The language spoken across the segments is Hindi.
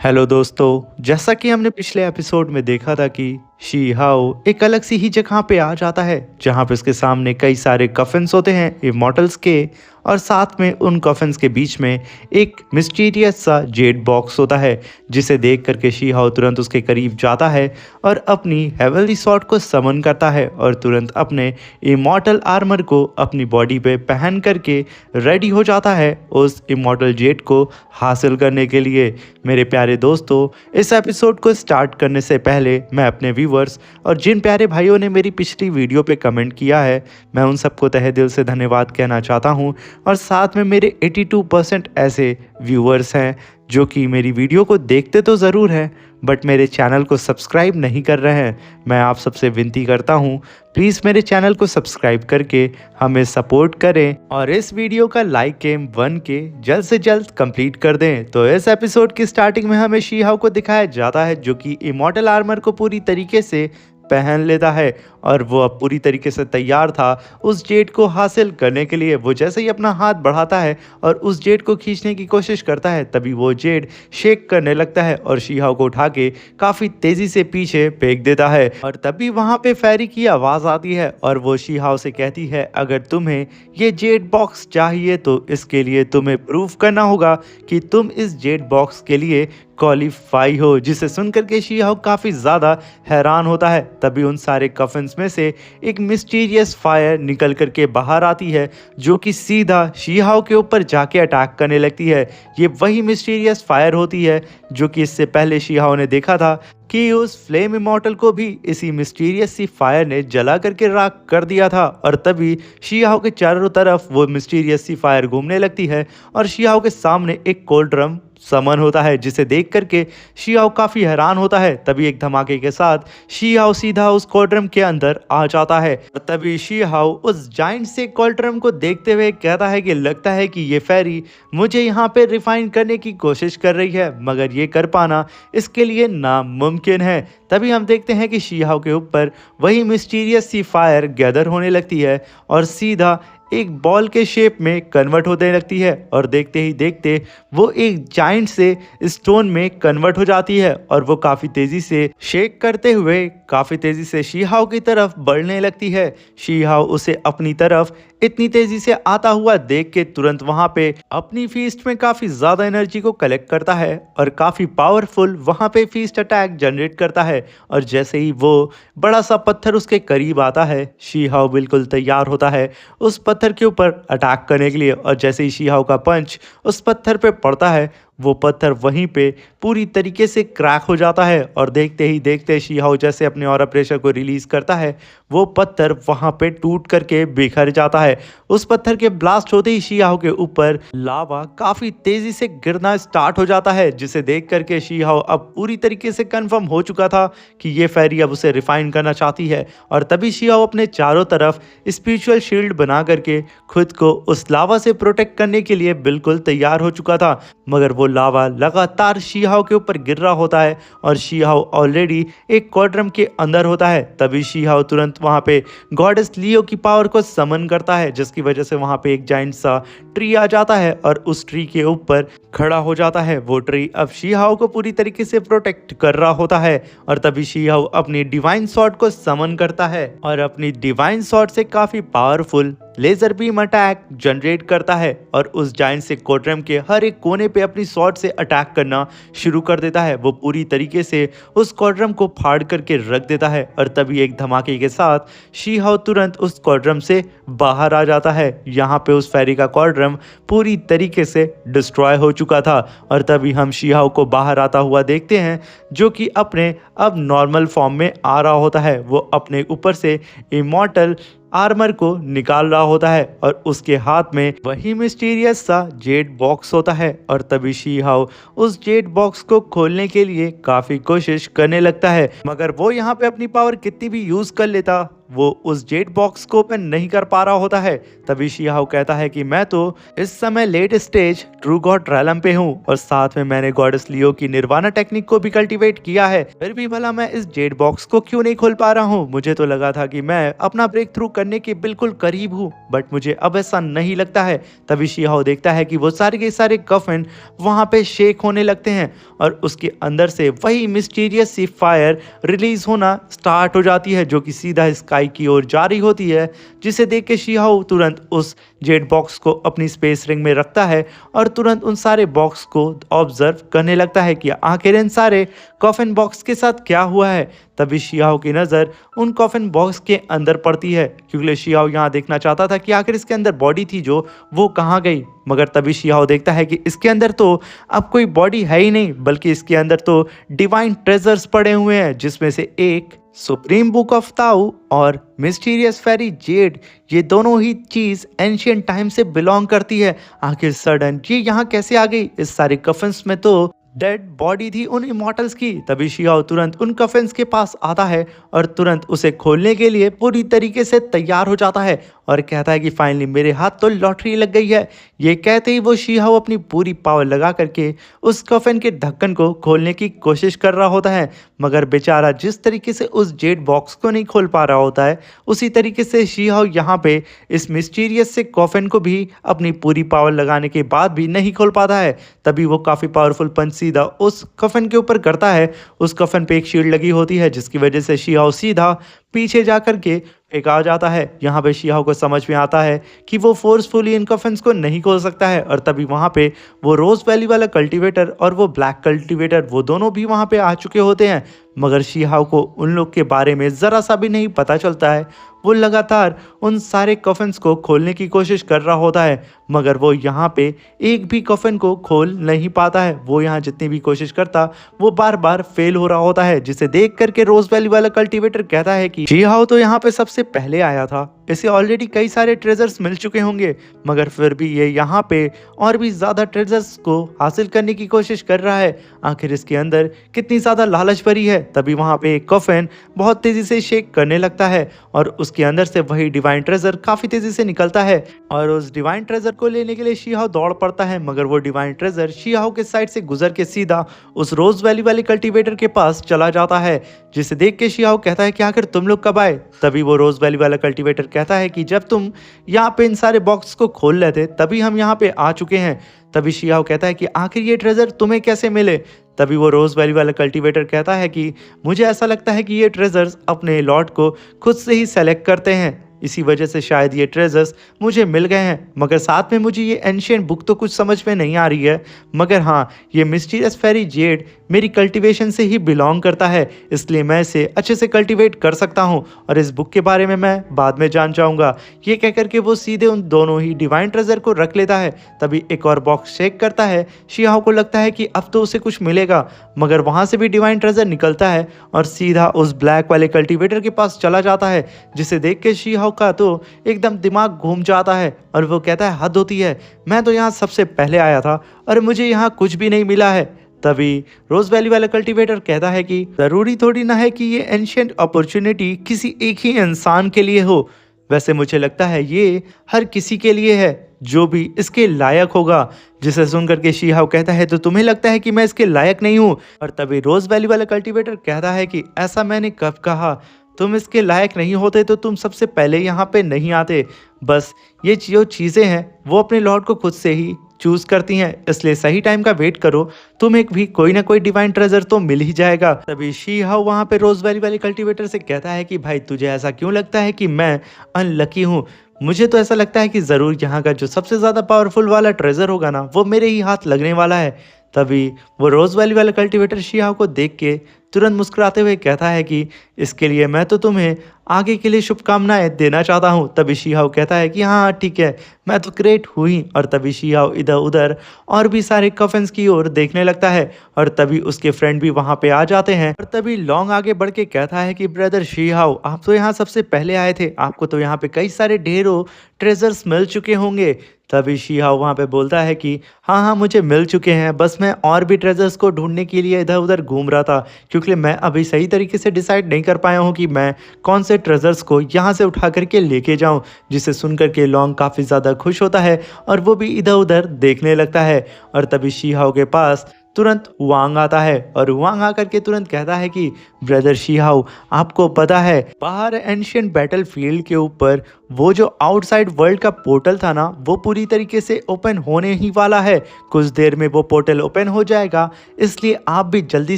हेलो दोस्तों, जैसा कि हमने पिछले एपिसोड में देखा था कि शी हाओ एक अलग सी ही जगह पे आ जाता है जहाँ पे उसके सामने कई सारे कफिन्स होते हैं इमॉर्टल्स के। और साथ में उन कफिन्स के बीच में एक मिस्टीरियस सा जेड बॉक्स होता है जिसे देख करके शी हाओ तुरंत उसके करीब जाता है और अपनी हेवनली स्वॉर्ड को समन करता है और तुरंत अपने इमॉर्टल आर्मर को अपनी बॉडी पे पहन करके रेडी हो जाता है उस इमॉर्टल जेड को हासिल करने के लिए। मेरे प्यारे दोस्तों, इस एपिसोड को स्टार्ट करने से पहले मैं अपने व्यूवर्स और जिन प्यारे भाइयों ने मेरी पिछली वीडियो पे कमेंट किया है, मैं उन सबको तहे दिल से धन्यवाद कहना चाहता हूं। और साथ में मेरे 82% ऐसे व्यूवर्स हैं जो कि मेरी वीडियो को देखते तो ज़रूर हैं बट मेरे चैनल को सब्सक्राइब नहीं कर रहे हैं। मैं आप सबसे विनती करता हूं, प्लीज़ मेरे चैनल को सब्सक्राइब करके हमें सपोर्ट करें और इस वीडियो का लाइक गेम 1 के जल्द से जल्द कंप्लीट कर दें। तो इस एपिसोड की स्टार्टिंग में हमें शी हाओ को दिखाया जाता है जो कि इमॉर्टल आर्मर को पूरी तरीके से पहन लेता है और वो अब पूरी तरीके से तैयार था उस जेड को हासिल करने के लिए। वो जैसे ही अपना हाथ बढ़ाता है और उस जेड को खींचने की कोशिश करता है तभी वो जेड शेक करने लगता है और शी हाओ को उठा के काफ़ी तेज़ी से पीछे फेंक देता है। और तभी वहाँ पे फेरी की आवाज़ आती है और वो शी हाओ से कहती है, अगर तुम्हें ये जेड बॉक्स चाहिए तो इसके लिए तुम्हें प्रूव करना होगा कि तुम इस जेड बॉक्स के लिए क्वालिफाई हो। जिसे सुनकर के शी हाओ काफ़ी ज़्यादा हैरान होता है। तभी उन सारे कफिन्स में से एक मिस्टीरियस फायर निकल करके बाहर आती है जो कि सीधा शी हाओ के ऊपर जाके अटैक करने लगती है। ये वही मिस्टीरियस फायर होती है जो कि इससे पहले शी हाओ ने देखा था कि उस फ्लेम इमॉर्टल को भी इसी मिस्टीरियस सी फायर ने जला करके राख कर दिया था। और तभी शी हाओ के चारों तरफ वो मिस्टीरियस सी फायर घूमने लगती है और शी हाओ के सामने एक कोल्ड ड्रम समन होता है जिसे देख करके शी हाओ काफ़ी हैरान होता है। तभी एक धमाके के साथ शी हाओ सीधा उस कोल्ड्रम के अंदर आ जाता है। तभी शी हाओ उस जाइंट से कोल्ड्रम को देखते हुए कहता है कि लगता है कि ये फेरी मुझे यहाँ पे रिफाइन करने की कोशिश कर रही है मगर ये कर पाना इसके लिए नामुमकिन है। तभी हम देखते हैं कि शी हाओ के ऊपर वही मिस्टीरियस सी फायर गैदर होने लगती है और सीधा एक बॉल के शेप में कन्वर्ट होने लगती है और देखते ही देखते वो एक जाइंट से स्टोन में कन्वर्ट हो जाती है और वो काफ़ी तेज़ी से शेक करते हुए काफ़ी तेज़ी से शी हाओ की तरफ बढ़ने लगती है। शी हाओ उसे अपनी तरफ इतनी तेज़ी से आता हुआ देख के तुरंत वहाँ पे अपनी फीस्ट में काफ़ी ज़्यादा एनर्जी को कलेक्ट करता है और काफ़ी पावरफुल वहाँ पे फीस्ट अटैक जनरेट करता है। और जैसे ही वो बड़ा सा पत्थर उसके करीब आता है, शी हाओ बिल्कुल तैयार होता है उस पत्थर के ऊपर अटैक करने के लिए। और जैसे ही शी हाओ का पंच उस पत्थर पे पड़ता है वो पत्थर वहीं पे पूरी तरीके से क्रैक हो जाता है और देखते ही देखते शी हाओ जैसे अपने ऑरा प्रेशर को रिलीज करता है वो पत्थर वहाँ पे टूट करके बिखर जाता है। उस पत्थर के ब्लास्ट होते ही शी हाओ के ऊपर लावा काफ़ी तेज़ी से गिरना स्टार्ट हो जाता है जिसे देख करके शी हाओ अब पूरी तरीके से कंफर्म हो चुका था कि ये फेरी अब उसे रिफाइन करना चाहती है। और तभी शी हाओ अपने चारों तरफ स्पिरिचुअल शील्ड बना करके खुद को उस लावा से प्रोटेक्ट करने के लिए बिल्कुल तैयार हो चुका था मगर वो लावा लगातार शी हाओ के ऊपर गिर रहा होता है और शी हाओ ऑलरेडी एक क्वाड्रम के अंदर होता है। तभी शी हाओ तुरंत वहाँ पे गॉडेस लियो की पावर को समन करता है जिसकी वजह से वहाँ पे एक जाइंट सा ट्री आ जाता है और उस ट्री के ऊपर खड़ा हो जाता है। वो ट्री अब शी हाओ को पूरी तरीके से प्रोटेक्ट कर रहा होता है। और तभी शी हाओ अपनी डिवाइन स्वॉर्ड को समन करता है और अपनी डिवाइन स्वॉर्ड से काफ़ी powerful laser beam attack generate करता है और उस जाइंट से कोट्रम के हर एक कोने पे अपनी स्वॉर्ड से अटैक करना शुरू कर देता है। वो पूरी तरीके से उस कोट्रम को फाड़ करके रख देता है और तभी एक धमाके के साथ शी हाओ तुरंत उस कोट्रम से बाहर आ जाता है। यहाँ पे उस फेरी का कोट्रम पूरी तरीके से डिस्ट्रॉय हो चुका था और तभी हम शी हाओ को बाहर आता हुआ देखते हैं जो कि अपने अब नॉर्मल फॉर्म में आ रहा होता है। वो अपने ऊपर से इमॉर्टल आर्मर को निकाल रहा होता है और उसके हाथ में वही मिस्टीरियस सा जेड बॉक्स होता है। और तभी शी हाओ उस जेड बॉक्स को खोलने के लिए काफ़ी कोशिश करने लगता है मगर वो यहाँ पे अपनी पावर कितनी भी यूज़ कर लेता वो उस जेट बॉक्स को ओपन नहीं कर पा रहा होता है। तभी शिहाओ कहता है कि मैं तो इस समय late stage true god realm पे हूँ और साथ में मैंने गॉडेस लियो की निर्वाणा टेक्निक को भी कल्टीवेट किया है, फिर भी भला मैं इस जेट बॉक्स को क्यों नहीं खोल पा रहा हूँ। मुझे तो लगा था कि मैं अपना ब्रेक थ्रू करने के बिल्कुल करीब हूँ, बट मुझे अब ऐसा नहीं लगता है। तभी शिहाओ देखता है कि वो सारे के सारे कफन वहां पे शेक होने लगते हैं और उसके अंदर से वही मिस्टीरियस सी फायर रिलीज होना स्टार्ट हो जाती है, जो कि सीधा स्काई की ओर जा रही होती है, जिसे देख के शिहाओ तुरंत उस जेट बॉक्स को अपनी स्पेस रिंग में रखता है और तुरंत उन सारे बॉक्स को ऑब्जर्व करने लगता है कि आखिर इन सारे कॉफिन बॉक्स के साथ क्या हुआ है। तभी शिहाओ की नज़र उन कॉफिन बॉक्स के अंदर पड़ती है, क्योंकि शिहाओ यहाँ देखना चाहता था कि आखिर इसके अंदर बॉडी थी जो वो कहाँ गई। मगर तभी शिहाओ देखता है कि इसके अंदर तो अब कोई बॉडी है ही नहीं, बल्कि इसके अंदर तो डिवाइन ट्रेजर्स पड़े हुए हैं, जिसमें से एक सुप्रीम बुक ऑफ ताऊ और मिस्टीरियस फेरी जेड, ये दोनों ही चीज एंशियंट टाइम से बिलोंग करती है। आखिर सडन ये यहाँ कैसे आ गई? इस सारे कफन्स में तो डेड बॉडी थी उन इमॉर्टल्स की। तभी शिहाओ तुरंत उन कफन्स के पास आता है और तुरंत उसे खोलने के लिए पूरी तरीके से तैयार हो जाता है और कहता है कि फाइनली मेरे हाथ तो लॉटरी लग गई है। ये कहते ही वो शिहाओ अपनी पूरी पावर लगा करके उस कफन के ढक्कन को खोलने की कोशिश कर रहा होता है, मगर बेचारा जिस तरीके से उस जेट बॉक्स को नहीं खोल पा रहा होता है, उसी तरीके से शिहाओ यहाँ पे इस मिस्टीरियस से कॉफिन को भी अपनी पूरी पावर लगाने के बाद भी नहीं खोल पाता है। तभी वो काफ़ी पावरफुल पंच सीधा उस कफन के ऊपर करता है। उस कफन पे एक शील्ड लगी होती है, जिसकी वजह से शिहाओ सीधा पीछे जा करके फेंका जाता है। यहाँ पे शिहाओ को समझ में आता है कि वो फोर्सफुली इन कफन्स को नहीं खोल सकता है, और तभी वहाँ पे वो रोज वैली वाला कल्टीवेटर और वो ब्लैक कल्टीवेटर वो दोनों भी वहाँ पे आ चुके होते हैं। मगर शिहाओ को उन लोग के बारे में ज़रा सा भी नहीं पता चलता है। वो लगातार उन सारे कफन्स को खोलने की कोशिश कर रहा होता है, मगर वो यहाँ पे एक भी कफन को खोल नहीं पाता है। वो यहाँ जितनी भी कोशिश करता वो बार बार फेल हो रहा होता है, जिसे देख करके रोज वैली वाला कल्टीवेटर कहता है कि शिहाओ तो यहाँ पे सबसे पहले आया था, इसे ऑलरेडी कई सारे ट्रेजर्स मिल चुके होंगे, मगर फिर भी ये यहाँ पे और भी ज़्यादा ट्रेजर्स को हासिल करने की कोशिश कर रहा है। आखिर इसके अंदर कितनी ज़्यादा लालच भरी है। तभी वहाँ पे एक कफन बहुत तेज़ी से शेक करने लगता है और उसके अंदर से वही डिवाइन ट्रेजर काफ़ी तेज़ी से निकलता है और उस डिवाइन ट्रेजर को लेने के लिए शिहाओ दौड़ पड़ता है, मगर वो डिवाइन ट्रेजर शिहाओ के साइड से गुजर के सीधा उस रोज वैली वाले कल्टीवेटर के पास चला जाता है, जिसे देख के शिहाओ कहता है कि आखिर तुम लोग कब आए। तभी वो रोज वैली वाला कल्टीवेटर कहता है कि जब तुम यहाँ पे इन सारे बॉक्स को खोल रहे थे तभी हम यहाँ पे आ चुके हैं। तभी शिहाओ कहता है कि आखिर ये ट्रेजर तुम्हें कैसे मिले। तभी वो रोज वैली वाला कल्टीवेटर कहता है कि मुझे ऐसा लगता है कि ये ट्रेजर्स अपने लॉट को खुद से ही सेलेक्ट करते हैं, इसी वजह से शायद ये ट्रेजर्स मुझे मिल गए हैं। मगर साथ में मुझे ये एंशिएंट बुक तो कुछ समझ में नहीं आ रही है, मगर हाँ ये मिस्टीरियस फेरी जेड मेरी कल्टीवेशन से ही बिलोंग करता है, इसलिए मैं इसे अच्छे से कल्टीवेट कर सकता हूँ और इस बुक के बारे में मैं बाद में जान जाऊँगा। ये कह करके वो सीधे उन दोनों ही डिवाइन ट्रेजर को रख लेता है। तभी एक और बॉक्स चेक करता है। शिहाओ को लगता है कि अब तो उसे कुछ मिलेगा, मगर वहाँ से भी डिवाइन ट्रेजर निकलता है और सीधा उस ब्लैक वाले कल्टीवेटर के पास चला जाता है, जिसे देख के शिहाओ का तो एकदम दिमाग घूम जाता है और वो कहता है हद होती है, मैं तो यहाँ सबसे पहले आया था और मुझे यहाँ कुछ भी नहीं मिला है। तभी रोज वैली वाला कल्टीवेटर कहता है कि जरूरी थोड़ी ना है कि ये एंशिएंट अपॉर्चुनिटी किसी एक ही इंसान के लिए हो, वैसे मुझे लगता है ये हर किसी के लिए है जो भी इसके लायक होगा। जिसे सुनकर के शिहाओ कहता है तो तुम्हें लगता है कि मैं इसके लायक नहीं हूँ। और तभी रोज वैली वाला कल्टीवेटर कहता है कि ऐसा मैंने कब कहा, तुम इसके लायक नहीं होते तो तुम सबसे पहले यहाँ पे नहीं आते। बस ये जो चीज़ें हैं वो अपने लॉर्ड को खुद से ही चूज करती हैं, इसलिए सही टाइम का वेट करो, तुम्हें भी कोई ना कोई डिवाइन ट्रेजर तो मिल ही जाएगा। तभी शिहाओ वहाँ पे रोज वैली वाले कल्टीवेटर से कहता है कि भाई तुझे ऐसा क्यों लगता है कि मैं अनलकी हूँ, मुझे तो ऐसा लगता है कि ज़रूर यहाँ का जो सबसे ज़्यादा पावरफुल वाला ट्रेजर होगा ना वो मेरे ही हाथ लगने वाला है। तभी वो रोज वैली वाला कल्टीवेटर शिहाओ को देख के तुरंत मुस्कुराते हुए कहता है कि इसके लिए मैं तो तुम्हें आगे के लिए शुभकामनाएं देना चाहता हूँ। तभी शिहाओ कहता है कि हाँ ठीक है, मैं तो ग्रेट हुई। और तभी शिहाओ इधर उधर और भी सारे कफन्स की ओर देखने लगता है और तभी उसके फ्रेंड भी वहाँ पे आ जाते हैं। और तभी लॉन्ग आगे बढ़ के कहता है कि ब्रदर शिहाओ, आप तो यहाँ सबसे पहले आए थे, आपको तो यहाँ पे कई सारे ढेरों ट्रेजर्स मिल चुके होंगे। तभी शीहाओ वहाँ पे बोलता है कि हाँ हाँ मुझे मिल चुके हैं, बस मैं और भी ट्रेजर्स को ढूंढने के लिए इधर उधर घूम रहा था, क्योंकि मैं अभी सही तरीके से डिसाइड नहीं कर पाया हूँ कि मैं कौन से ट्रेजर्स को यहाँ से उठा करके लेके जाऊँ। जिसे सुन करके लॉन्ग काफ़ी ज़्यादा खुश होता है और वो भी इधर उधर देखने लगता है। और तभी शीहाओ के पास तुरंत हुआंग आता है और हुआंग आकर के तुरंत कहता है कि ब्रदर शीहाओ, आपको पता है बाहर एंशियंट बैटल फील्ड के ऊपर वो जो आउटसाइड वर्ल्ड का पोर्टल था ना, वो पूरी तरीके से ओपन होने ही वाला है। कुछ देर में वो पोर्टल ओपन हो जाएगा, इसलिए आप भी जल्दी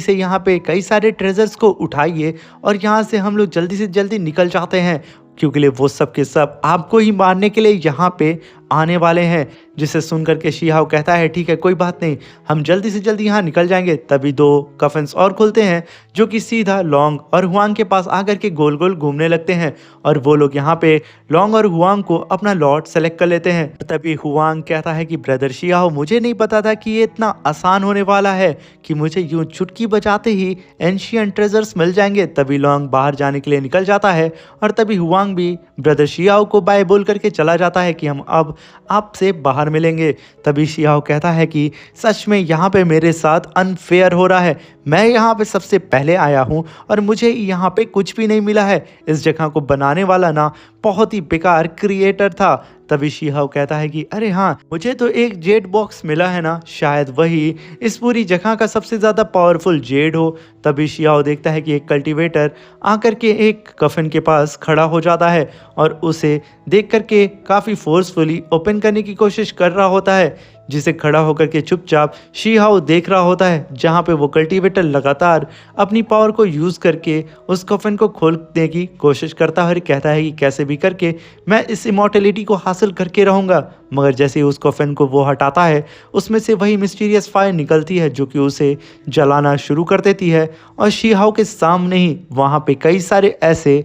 से यहाँ पे कई सारे ट्रेजर्स को उठाइए और यहाँ से हम लोग जल्दी से जल्दी निकल जाते हैं, क्योंकि वो सब के सब आपको ही मारने के लिए यहाँ पे आने वाले हैं। जिसे सुनकर के शीहाओ कहता है ठीक है कोई बात नहीं, हम जल्दी से जल्दी यहाँ निकल जाएंगे। तभी दो कफन्स और खुलते हैं जो कि सीधा लॉन्ग और हुआंग के पास आकर के गोल गोल घूमने लगते हैं और वो लोग यहाँ पे लॉन्ग और हुआंग को अपना लॉर्ड सेलेक्ट कर लेते हैं। तभी हुआंग कहता है कि ब्रदर शीहाओ, मुझे नहीं पता था कि ये इतना आसान होने वाला है कि मुझे यूं चुटकी बजाते ही एंशियंट ट्रेजर्स मिल जाएंगे। तभी लॉन्ग बाहर जाने के लिए निकल जाता है और तभी हुआंग भी ब्रदर शीहाओ को बाय बोल करके चला जाता है कि हम अब आपसे बाहर मिलेंगे। तभी शीहाओ कहता है कि सच में यहाँ पे मेरे साथ अनफेयर हो रहा है, मैं यहाँ पे सबसे पहले आया हूँ और मुझे यहाँ पे कुछ भी नहीं मिला है। इस जगह को बनाने वाला ना बहुत ही बेकार क्रिएटर था। तभी शीहाओ कहता है कि अरे हाँ, मुझे तो एक जेड बॉक्स मिला है ना, शायद वही इस पूरी जगह का सबसे ज़्यादा पावरफुल जेड हो। तभी शीहाओ देखता है कि एक कल्टीवेटर आकर के एक कफन के पास खड़ा हो जाता है और उसे देख करके काफ़ी फोर्सफुली ओपन करने की कोशिश कर रहा होता है, जिसे खड़ा होकर के चुपचाप शीहाओ देख रहा होता है, जहाँ पे वो कल्टीवेटर लगातार अपनी पावर को यूज़ करके उस कफन को खोलने की कोशिश करता है और कहता है कि कैसे भी करके मैं इस इमॉर्टलिटी को हासिल करके रहूँगा। मगर जैसे ही उस कफन को वो हटाता है, उसमें से वही मिस्टीरियस फायर निकलती है जो कि उसे जलाना शुरू कर देती है और शीहाओ के सामने ही वहाँ पे कई सारे ऐसे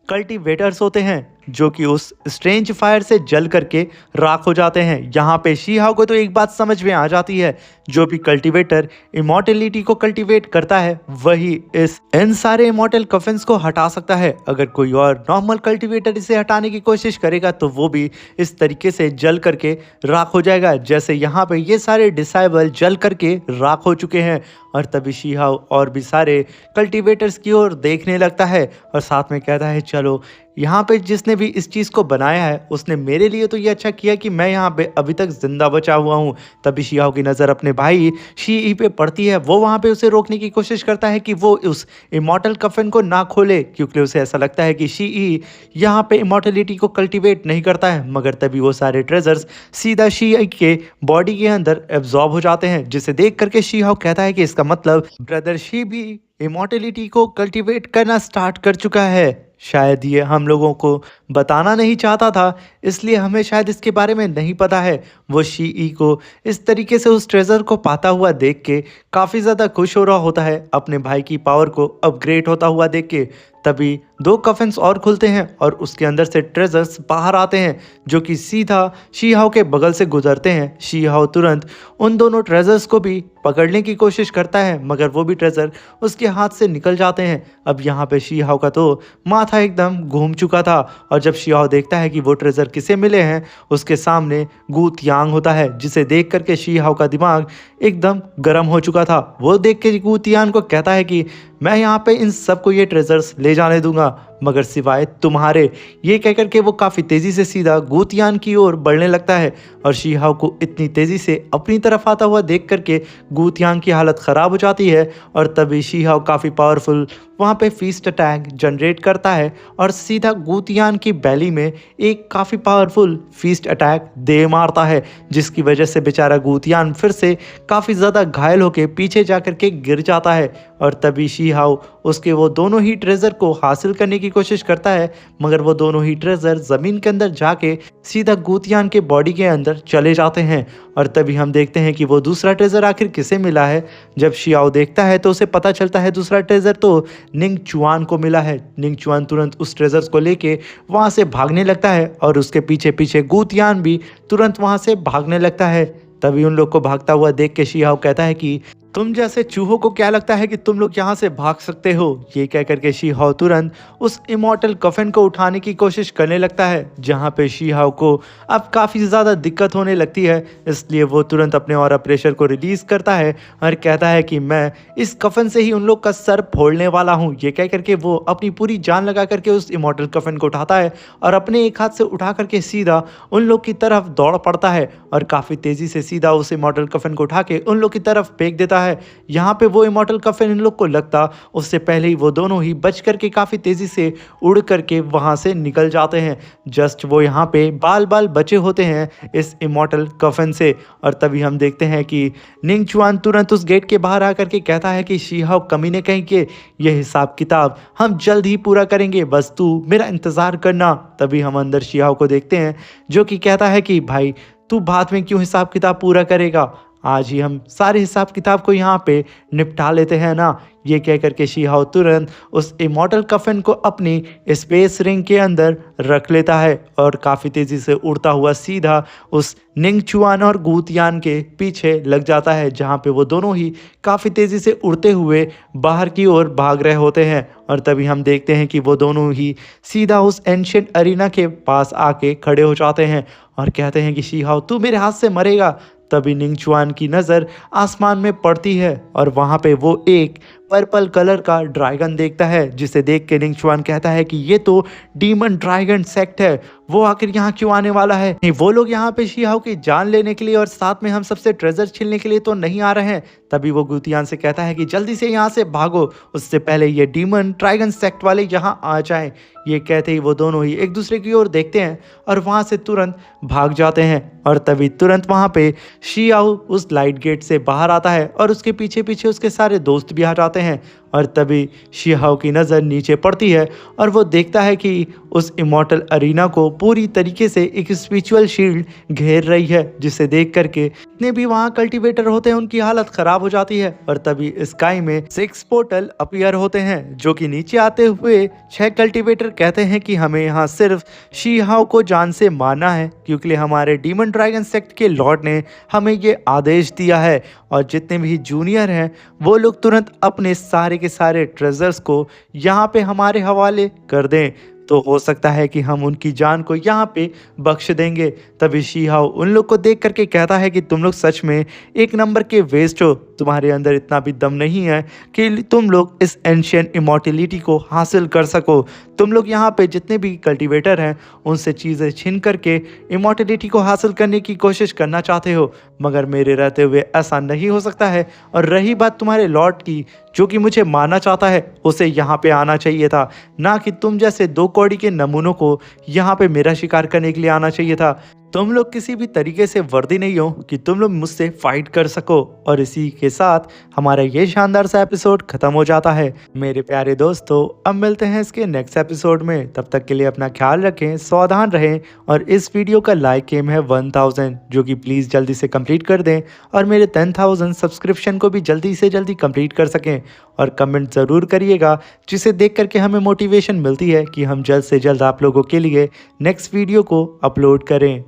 कल्टीवेटर्स होते हैं जो कि उस स्ट्रेंज फायर से जल करके राख हो जाते हैं। यहाँ पे शीहाओ को तो एक बात समझ में आ जाती है, जो भी कल्टीवेटर इमॉर्टलिटी को कल्टीवेट करता है वही इन सारे इमॉर्टल कफन्स को हटा सकता है। अगर कोई और नॉर्मल कल्टीवेटर इसे हटाने की कोशिश करेगा तो वो भी इस तरीके से जल करके राख हो जाएगा, जैसे यहाँ पे ये सारे डिसाइबल जल करके राख हो चुके हैं। और तभी शीहाओ और भी सारे कल्टीवेटर्स की ओर देखने लगता है और साथ में कहता है चलो, यहाँ पे जिसने भी इस चीज़ को बनाया है उसने मेरे लिए तो ये अच्छा किया कि मैं यहाँ पे अभी तक जिंदा बचा हुआ हूँ। तभी शीहाओ की नज़र अपने भाई शी पे पड़ती है। वो वहाँ पे उसे रोकने की कोशिश करता है कि वो उस इमॉर्टल कफन को ना खोले, क्योंकि उसे ऐसा लगता है कि शी यहाँ पे इमॉर्टलिटी को कल्टिवेट नहीं करता है। मगर तभी वो सारे ट्रेजर्स सीधा शी के बॉडी के अंदर एब्जॉर्ब हो जाते हैं, जिसे देख करके शीहाओ कहता है कि इसका मतलब ब्रदर शी भी इमॉर्टलिटी को कल्टिवेट करना स्टार्ट कर चुका है। शायद ये हम लोगों को बताना नहीं चाहता था, इसलिए हमें शायद इसके बारे में नहीं पता है। वो शी को इस तरीके से उस ट्रेजर को पाता हुआ देख के काफ़ी ज़्यादा खुश हो रहा होता है, अपने भाई की पावर को अपग्रेड होता हुआ देख के। तभी दो कफन्स और खुलते हैं और उसके अंदर से ट्रेजर्स बाहर आते हैं जो कि सीधा शीहाओ के बगल से गुजरते हैं। शीहाओ तुरंत उन दोनों ट्रेजर्स को भी पकड़ने की कोशिश करता है, मगर वो भी ट्रेजर उसके हाथ से निकल जाते हैं। अब यहाँ पे शीहाओ का तो माथा एकदम घूम चुका था और जब शीहाओ देखता है कि वो ट्रेजर किसे मिले हैं, उसके सामने गू तियांग होता है, जिसे देख करके शीहाओ का दिमाग एकदम गर्म हो चुका था। वो देख के गू तियांग को कहता है कि मैं यहाँ पे इन सबको ये ट्रेजर्स ले जाने दूंगा, मगर सिवाय तुम्हारे। ये कहकर के वो काफ़ी तेज़ी से सीधा गू तियांग की ओर बढ़ने लगता है और शीहाओ को इतनी तेज़ी से अपनी तरफ आता हुआ देख करके गू तियांग की हालत ख़राब हो जाती है। और तभी शीहाओ काफ़ी पावरफुल वहाँ पे फीस्ट अटैक जनरेट करता है और सीधा गू तियांग की बैली में एक काफ़ी पावरफुल फीस्ट अटैक दे मारता है, जिसकी वजह से बेचारा गू तियांग फिर से काफ़ी ज़्यादा घायल होकर पीछे जा कर के गिर जाता है। और तभी शीहाओ उसके वो दोनों ही ट्रेजर को हासिल करने की कोशिश करता है, मगर वो दोनों ही ट्रेजर ज़मीन के अंदर जाके सीधा गू तियांग के बॉडी के अंदर चले जाते हैं। और तभी हम देखते हैं कि वो दूसरा ट्रेजर आखिर किसे मिला है। जब शीहाओ देखता है तो उसे पता चलता है दूसरा ट्रेजर तो निंग चुआन को मिला है। निंग चुआन तुरंत उस ट्रेजर्स को लेके वहाँ से भागने लगता है और उसके पीछे पीछे गू तियांग भी तुरंत वहाँ से भागने लगता है। तभी उन लोग को भागता हुआ देख के शीहाओ कहता है कि तुम जैसे चूहों को क्या लगता है कि तुम लोग यहाँ से भाग सकते हो? ये कह करके शी हाओ तुरंत उस इमॉर्टल कफन को उठाने की कोशिश करने लगता है, जहाँ पे शी हाओ को अब काफ़ी ज़्यादा दिक्कत होने लगती है। इसलिए वो तुरंत अपने ऑरा प्रेशर को रिलीज़ करता है और कहता है कि मैं इस कफन से ही उन लोग का सर फोड़ने वाला हूँ। ये कह करके वो अपनी पूरी जान लगा करके उस इमॉर्टल कफन को उठाता है और अपने एक हाथ से उठा करके सीधा उन लोग की तरफ दौड़ पड़ता है और काफ़ी तेज़ी से सीधा उस इमॉर्टल कफन को उठा के उन लोग की तरफ फेंक देता है। यहाँ पे वो इमॉर्टल कफन इन लोग को लगता उससे पहले ही वो दोनों ही बच करके काफ़ी तेज़ी से उड़ करके वहाँ से निकल जाते हैं। जस्ट वो यहाँ पे बाल बाल बचे होते हैं इस इमॉर्टल कफन से। और तभी हम देखते हैं कि निंग चुआन तुरंत उस गेट के बाहर आकर के कहता है कि शी हाओ कमीने कहीं के ये हिसाब किताब हम जल्द ही पूरा करेंगे, बस तू मेरा इंतज़ार करना। तभी हम अंदर शी हाओ को देखते हैं जो कि कहता है कि भाई तू बाद में क्यों हिसाब किताब पूरा करेगा, आज ही हम सारे हिसाब किताब को यहाँ पे निपटा लेते हैं ना। ये कह करके शी हाओ तुरंत उस इमॉर्टल कफन को अपनी स्पेस रिंग के अंदर रख लेता है और काफ़ी तेज़ी से उड़ता हुआ सीधा उस निंग चुआन और गूतियान के पीछे लग जाता है, जहाँ पे वो दोनों ही काफ़ी तेज़ी से उड़ते हुए बाहर की ओर भाग रहे होते हैं। और तभी हम देखते हैं कि वो दोनों ही सीधा उस एंशिएंट अरीना के पास आके खड़े हो जाते हैं और कहते हैं कि शी हाओ तू मेरे हाथ से मरेगा। तभी निंग चुआन की नज़र आसमान में पड़ती है और वहाँ पे वो एक पर्पल कलर का ड्रैगन देखता है, जिसे देख के निंग चुआन कहता है कि ये तो डीमन ड्रैगन सेक्ट है, वो आखिर यहाँ क्यों आने वाला है? नहीं, वो लोग यहाँ पे शी हाओ की जान लेने के लिए और साथ में हम सबसे ट्रेजर छीनने के लिए तो नहीं आ रहे हैं। तभी वो गूतियान से कहता है कि जल्दी से यहाँ से भागो, उससे पहले ये डीमन ड्रैगन सेक्ट वाले यहाँ आ जाएं। ये कहते ही वो दोनों ही एक दूसरे की ओर देखते हैं और वहाँ से तुरंत भाग जाते हैं। और तभी तुरंत वहाँ पे शी हाओ उस लाइट गेट से बाहर आता है और उसके पीछे पीछे उसके सारे दोस्त भी आ जाते हैं। और तभी शी हाओ की नज़र नीचे पड़ती है और वो देखता है कि उस इमॉर्टल अरीना को पूरी तरीके से एक स्पिरिचुअल शील्ड घेर रही है, जिसे देख करके जितने भी वहाँ कल्टीवेटर होते हैं उनकी हालत ख़राब हो जाती है। और तभी स्काई में 6 पोर्टल अपीयर होते हैं, जो कि नीचे आते हुए 6 कल्टीवेटर कहते हैं कि हमें यहाँ सिर्फ शी हाओ को जान से मारना है, क्योंकि हमारे डीमन ड्रैगन सेक्ट के लॉर्ड ने हमें ये आदेश दिया है। और जितने भी जूनियर हैं वो लोग तुरंत अपने सारे के सारे ट्रेजर्स को यहाँ पे हमारे हवाले कर दें, तो हो सकता है कि हम उनकी जान को यहाँ पे बख्श देंगे। तभी शी हाओ उन लोग को देख करके कहता है कि तुम लोग सच में एक नंबर के वेस्ट हो, तुम्हारे अंदर इतना भी दम नहीं है कि तुम लोग इस एंशिएंट इमॉर्टलिटी को हासिल कर सको। तुम लोग यहाँ पे जितने भी कल्टीवेटर हैं उनसे चीज़ें छीन करके इमॉर्टलिटी को हासिल करने की कोशिश करना चाहते हो, मगर मेरे रहते हुए ऐसा नहीं हो सकता है। और रही बात तुम्हारे लॉर्ड की, जो कि मुझे मारना चाहता है, उसे यहाँ पे आना चाहिए था, ना कि तुम जैसे 2 कौड़ी के नमूनों को यहाँ पे मेरा शिकार करने के लिए आना चाहिए था। तुम लोग किसी भी तरीके से वर्दी नहीं हो कि तुम लोग मुझसे फाइट कर सको। और इसी के साथ हमारा ये शानदार सा एपिसोड खत्म हो जाता है। मेरे प्यारे दोस्तों, अब मिलते हैं इसके नेक्स्ट एपिसोड में। तब तक के लिए अपना ख्याल रखें, सावधान रहें और इस वीडियो का लाइक एम है 1000, जो कि प्लीज़ जल्दी से कंप्लीट कर दें और मेरे 10,000 सब्सक्रिप्शन को भी जल्दी से जल्दी कंप्लीट कर सकें। और कमेंट ज़रूर करिएगा, जिसे देख करके हमें मोटिवेशन मिलती है कि हम जल्द से जल्द आप लोगों के लिए नेक्स्ट वीडियो को अपलोड करें।